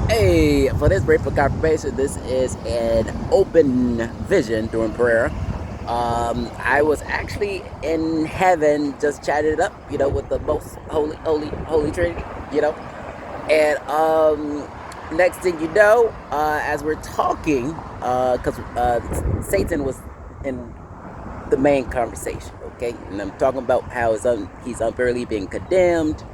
Hey, for this brief confirmation, this is an open vision during prayer. I was actually in heaven, just chatting it up, with the most holy Trinity, And next thing you know, as we're talking, because Satan was in the main conversation, okay? And I'm talking about how he's unfairly being condemned.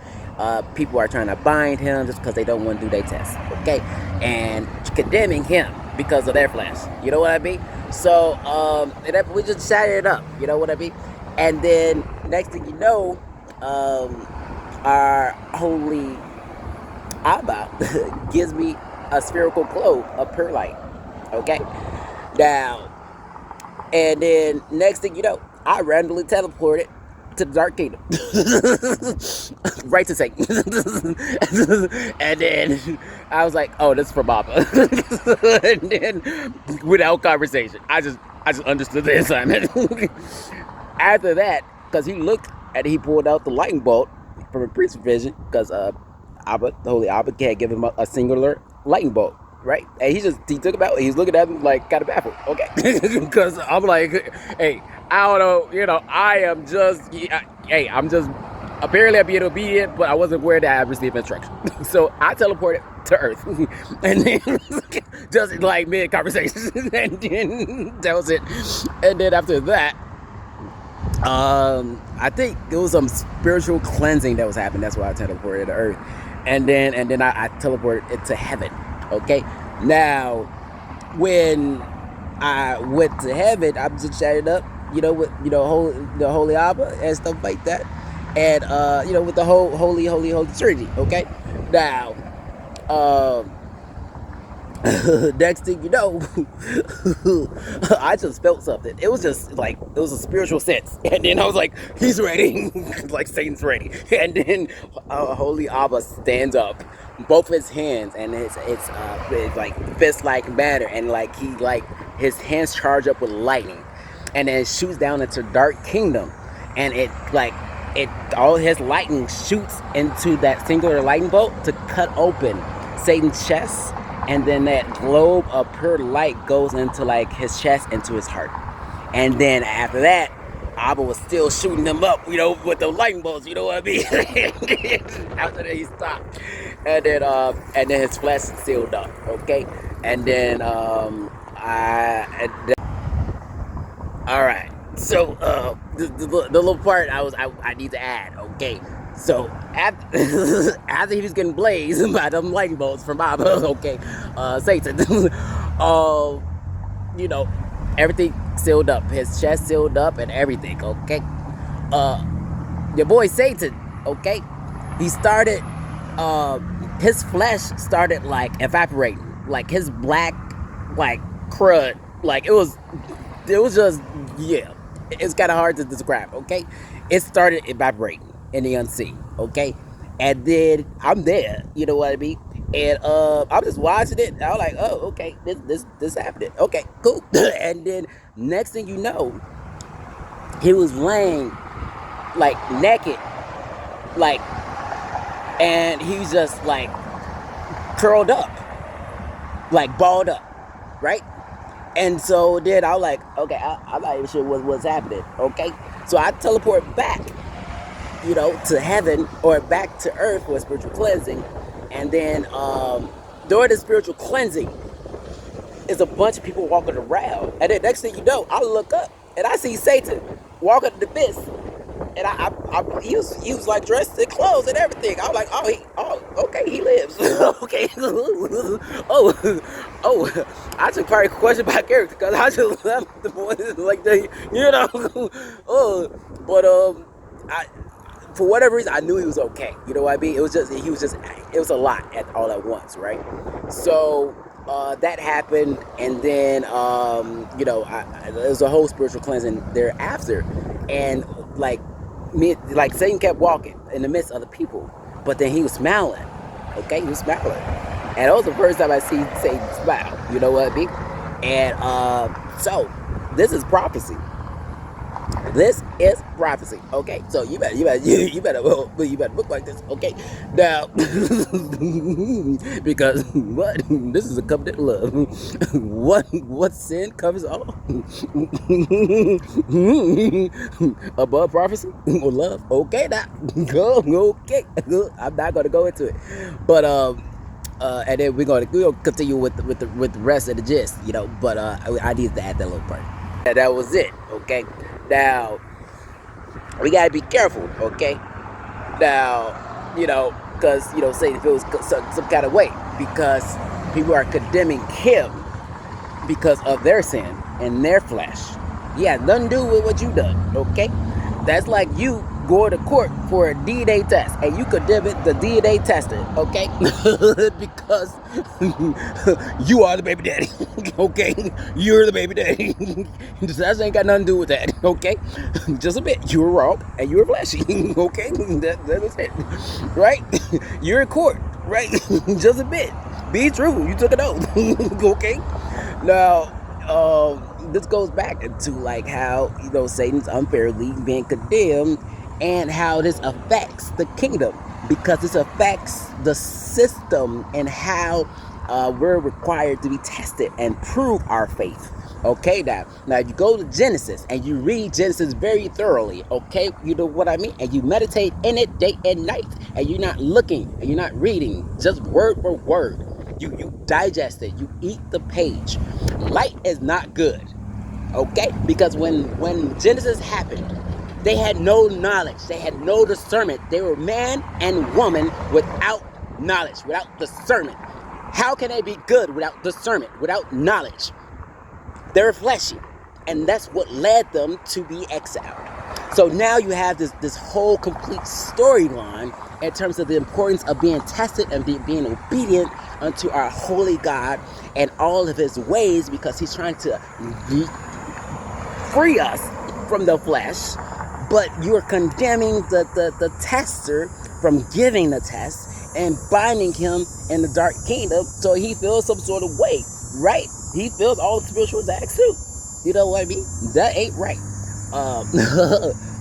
People are trying to bind him just because they don't want to do their test, okay? And condemning him because of their flesh. You know what I mean? So we just chatted it up. You know what I mean? And then next thing you know, our holy Abba gives me a spherical globe of perlite. Okay? Now, and then next thing you know, I randomly teleported to the Dark Kingdom. Right to Satan. And then I was like, oh, this is from Abba. And then without conversation, I just understood the assignment. After that, because he looked and he pulled out the lightning bolt from a priest's vision, because Abba, the holy Abba, had given him a singular lightning bolt, right? And he took him out. He's looking at him like kind of baffled. Okay, because I'm like, hey, I don't know, I am just, hey, I'm just apparently I'm being obedient, but I wasn't aware that I received instruction. So I teleported to Earth, and then just like mid conversation, and then that was it. And then after that, I think it was some spiritual cleansing that was happening. That's why I teleported to Earth, and then I teleported it to heaven. Okay, now when I went to heaven, I'm just chatting up, with the holy Abba and stuff like that, and with the whole holy Trinity. Okay, now next thing you know, I just felt something. It was just like it was a spiritual sense, and then I was like, "He's ready," like Satan's ready. And then Holy Abba stands up, both his hands, and it's like fist-like manner, and like his hands charge up with lightning, and then it shoots down into Dark Kingdom, and it all his lightning shoots into that singular lightning bolt to cut open Satan's chest, and then that globe of pure light goes into like his chest, into his heart. And then after that, Abba was still shooting them up, with the lightning bolts, you know what I mean? After that, he stopped, and then his flesh sealed up, okay. And then all right. So the little part I need to add, okay. So after after he was getting blazed by them lightning bolts from Abba, okay, Satan, uh, you know, everything sealed up, his chest sealed up and everything, okay. Uh, your boy Satan, okay, he started, his flesh started like evaporating, like his black, like crud, like it was just, yeah, it's kind of hard to describe, okay. It started evaporating in the unseen, okay. And then I'm there, you know what I mean. And I'm just watching it. I was like, oh, okay, this happening, okay, cool. And then next thing you know, he was laying like naked, like, and he's just like curled up, like balled up, right? And so then I was like, okay, I'm not even sure what's happening, okay? So I teleport back, to heaven or back to earth for spiritual cleansing. And then during the spiritual cleansing, is a bunch of people walking around. And then next thing you know, I look up and I see Satan walking the abyss. And he was like dressed in clothes and everything. I was like, okay, he lives. Okay. oh, I took part of the question by character because I just left the boys like but I, for whatever reason, I knew he was okay. You know what I mean? It was a lot all at once, right? So that happened, and then there was a whole spiritual cleansing thereafter, and like Satan kept walking in the midst of the people, but then he was smiling. Okay, he was smiling, and that was the first time I see Satan smile. You know what I mean? And so this is prophecy. This is prophecy, okay? So you better look like this, okay? Now, because what? This is a covenant love. What sin covers all? Above prophecy or love? Okay, now go. Okay, I'm not gonna go into it, but and then we're gonna continue with the rest of the gist, you know. But I needed to add that little part. Yeah, that was it. Okay. Now we gotta be careful. Okay. Now, because Satan feels some kind of way because people are condemning him because of their sin and their flesh. Yeah, nothing to do with what you done. Okay. That's like you going to court for a DNA test and you condemn it the DNA tester, okay? Because you are the baby daddy, okay? You're the baby daddy. That ain't got nothing to do with that, okay? Just a bit. You were wrong and you were fleshy, okay? That was it, right? You're in court, right? Just a bit. Be true. You took an oath, okay? Now, this goes back into like how Satan's unfairly being condemned and how this affects the kingdom, because this affects the system and how we're required to be tested and prove our faith. Okay, now you go to Genesis and you read Genesis very thoroughly, okay? You know what I mean? And you meditate in it day and night, and you're not looking and you're not reading just word for word. You digest it, you eat the page. Light is not good, okay? Because when Genesis happened, they had no knowledge, they had no discernment. They were man and woman without knowledge, without discernment. How can they be good without discernment, without knowledge? They're fleshy, and that's what led them to be exiled. So now you have this whole complete storyline in terms of the importance of being tested and being obedient unto our holy God and all of his ways, because he's trying to free us from the flesh. But you're condemning the tester from giving the test and binding him in the dark kingdom, so he feels some sort of way, right? He feels all the spiritual attacks too. You know what I mean? That ain't right.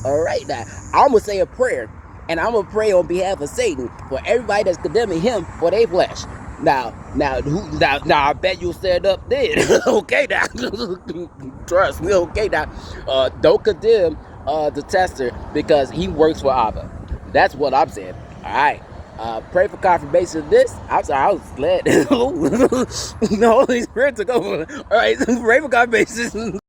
All right, now I'm gonna say a prayer, and I'm gonna pray on behalf of Satan for everybody that's condemning him for their flesh. Now, I bet you'll stand up then. Okay, now, trust me. Okay, now, don't condemn the tester because he works for Abba. That's what I'm saying. All right. Pray for confirmation of this. I'm sorry, I was glad. The Holy Spirit took over. All right, pray for confirmation.